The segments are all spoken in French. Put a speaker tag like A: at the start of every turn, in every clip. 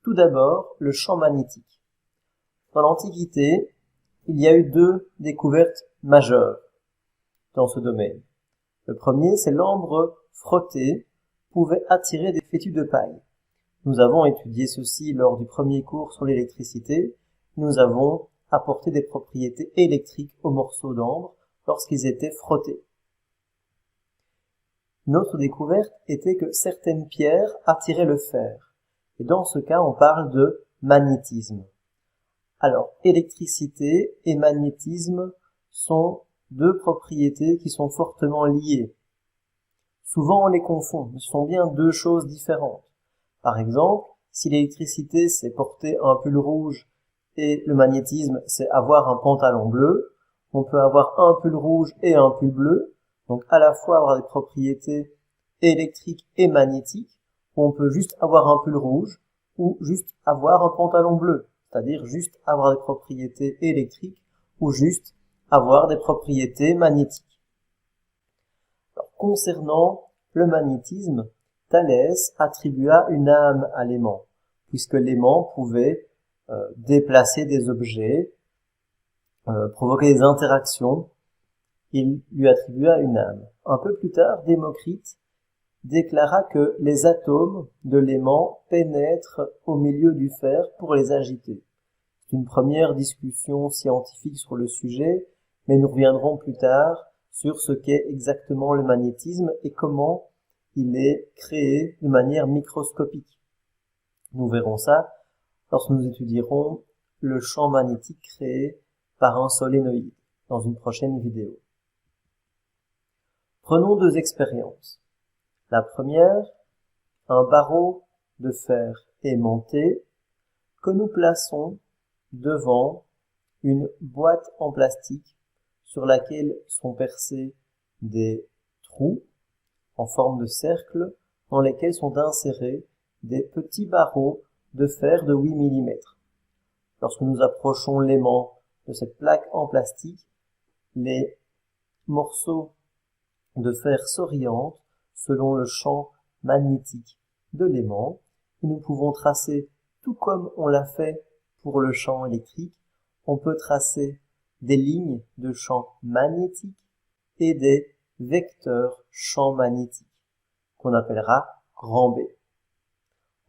A: Tout d'abord, le champ magnétique. Dans l'Antiquité, il y a eu deux découvertes majeures dans ce domaine. Le premier, c'est l'ambre frotté pouvait attirer des fétus de paille. Nous avons étudié ceci lors du premier cours sur l'électricité. Nous avons apporté des propriétés électriques aux morceaux d'ambre lorsqu'ils étaient frottés. Une autre découverte était que certaines pierres attiraient le fer. Et dans ce cas, on parle de magnétisme. Alors, électricité et magnétisme sont deux propriétés qui sont fortement liées. Souvent, on les confond, mais ce sont bien deux choses différentes. Par exemple, si l'électricité, c'est porter un pull rouge et le magnétisme, c'est avoir un pantalon bleu, on peut avoir un pull rouge et un pull bleu, donc à la fois avoir des propriétés électriques et magnétiques, ou on peut juste avoir un pull rouge ou juste avoir un pantalon bleu, c'est-à-dire juste avoir des propriétés électriques ou juste avoir des propriétés magnétiques. Alors, concernant le magnétisme, Thalès attribua une âme à l'aimant, puisque l'aimant pouvait déplacer des objets, provoquer des interactions. Il lui attribua une âme. Un peu plus tard, Démocrite déclara que les atomes de l'aimant pénètrent au milieu du fer pour les agiter. C'est une première discussion scientifique sur le sujet, mais nous reviendrons plus tard sur ce qu'est exactement le magnétisme et comment il est créé de manière microscopique. Nous verrons ça lorsque nous étudierons le champ magnétique créé par un solénoïde dans une prochaine vidéo. Prenons deux expériences. La première, un barreau de fer aimanté que nous plaçons devant une boîte en plastique sur laquelle sont percés des trous en forme de cercle dans lesquels sont insérés des petits barreaux de fer de 8 mm. Lorsque nous approchons l'aimant de cette plaque en plastique, les morceaux de fer s'orientent selon le champ magnétique de l'aimant et nous pouvons tracer, tout comme on l'a fait pour le champ électrique, on peut tracer des lignes de champ magnétique et des vecteurs champ magnétique qu'on appellera grand B.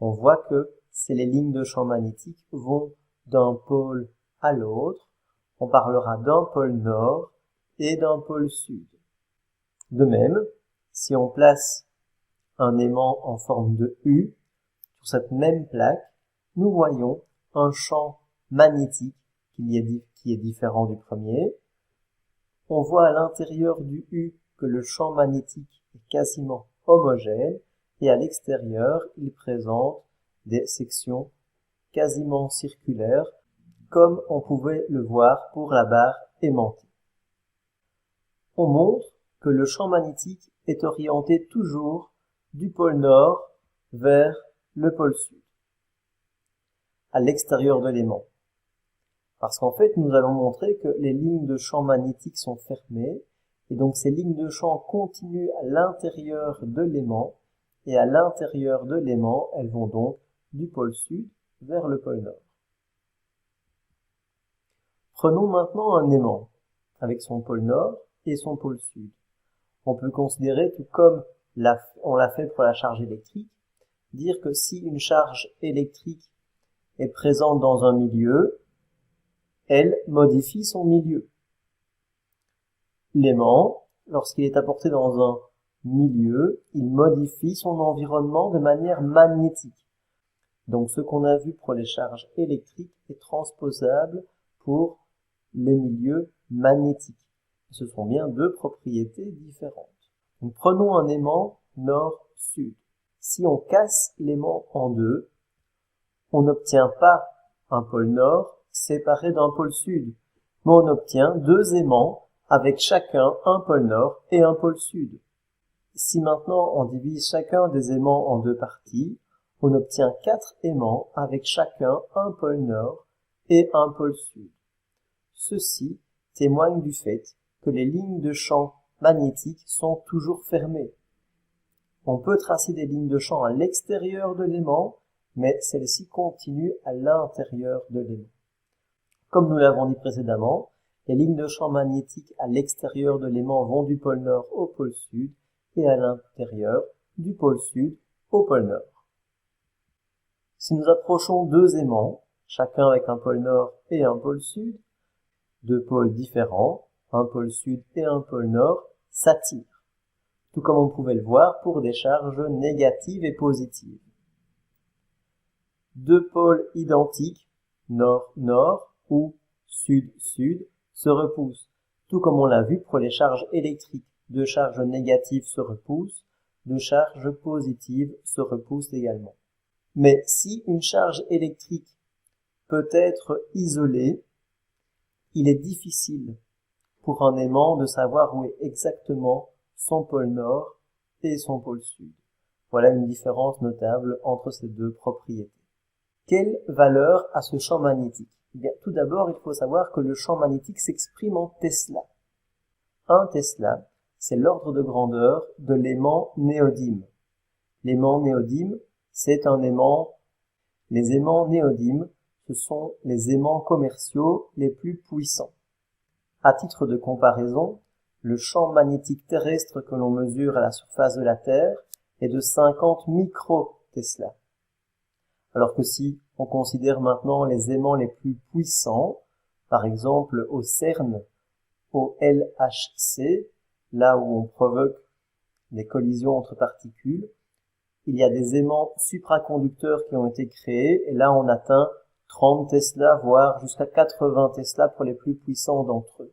A: On voit que si les lignes de champ magnétique vont d'un pôle à l'autre, on parlera d'un pôle nord et d'un pôle sud. De même, si on place un aimant en forme de U sur cette même plaque, nous voyons un champ magnétique qui est différent du premier. On voit à l'intérieur du U que le champ magnétique est quasiment homogène et à l'extérieur, il présente des sections quasiment circulaires comme on pouvait le voir pour la barre aimantée. On montre que le champ magnétique est orienté toujours du pôle nord vers le pôle sud, à l'extérieur de l'aimant. Parce qu'en fait, nous allons montrer que les lignes de champ magnétique sont fermées, et donc ces lignes de champ continuent à l'intérieur de l'aimant, et à l'intérieur de l'aimant, elles vont donc du pôle sud vers le pôle nord. Prenons maintenant un aimant, avec son pôle nord et son pôle sud. On peut considérer, tout comme on l'a fait pour la charge électrique, dire que si une charge électrique est présente dans un milieu, elle modifie son milieu. L'aimant, lorsqu'il est apporté dans un milieu, il modifie son environnement de manière magnétique. Donc ce qu'on a vu pour les charges électriques est transposable pour les milieux magnétiques. Ce sont bien deux propriétés différentes. Donc prenons un aimant nord-sud. Si on casse l'aimant en deux, on n'obtient pas un pôle nord séparé d'un pôle sud, mais on obtient deux aimants avec chacun un pôle nord et un pôle sud. Si maintenant on divise chacun des aimants en deux parties, on obtient 4 aimants avec chacun un pôle nord et un pôle sud. Ceci témoigne du fait que les lignes de champ magnétiques sont toujours fermées. On peut tracer des lignes de champ à l'extérieur de l'aimant, mais celle-ci continue à l'intérieur de l'aimant. Comme nous l'avons dit précédemment, les lignes de champ magnétique à l'extérieur de l'aimant vont du pôle nord au pôle sud et à l'intérieur du pôle sud au pôle nord. Si nous approchons deux aimants, chacun avec un pôle nord et un pôle sud, deux pôles différents, un pôle sud et un pôle nord, s'attirent, tout comme on pouvait le voir pour des charges négatives et positives. Deux pôles identiques, nord-nord ou sud-sud, se repoussent, tout comme on l'a vu pour les charges électriques. Deux charges négatives se repoussent, deux charges positives se repoussent également. Mais si une charge électrique peut être isolée, il est difficile pour un aimant de savoir où est exactement son pôle nord et son pôle sud. Voilà une différence notable entre ces deux propriétés. Quelle valeur a ce champ magnétique? Eh bien, tout d'abord, il faut savoir que le champ magnétique s'exprime en Tesla. 1 Tesla, c'est l'ordre de grandeur de l'aimant néodyme. L'aimant néodyme, c'est un aimant. Les aimants néodymes, ce sont les aimants commerciaux les plus puissants. À titre de comparaison, le champ magnétique terrestre que l'on mesure à la surface de la Terre est de 50 micro-Tesla. Alors que si on considère maintenant les aimants les plus puissants, par exemple au CERN, au LHC, là où on provoque des collisions entre particules, il y a des aimants supraconducteurs qui ont été créés, et là on atteint 30 Tesla, voire jusqu'à 80 Tesla pour les plus puissants d'entre eux.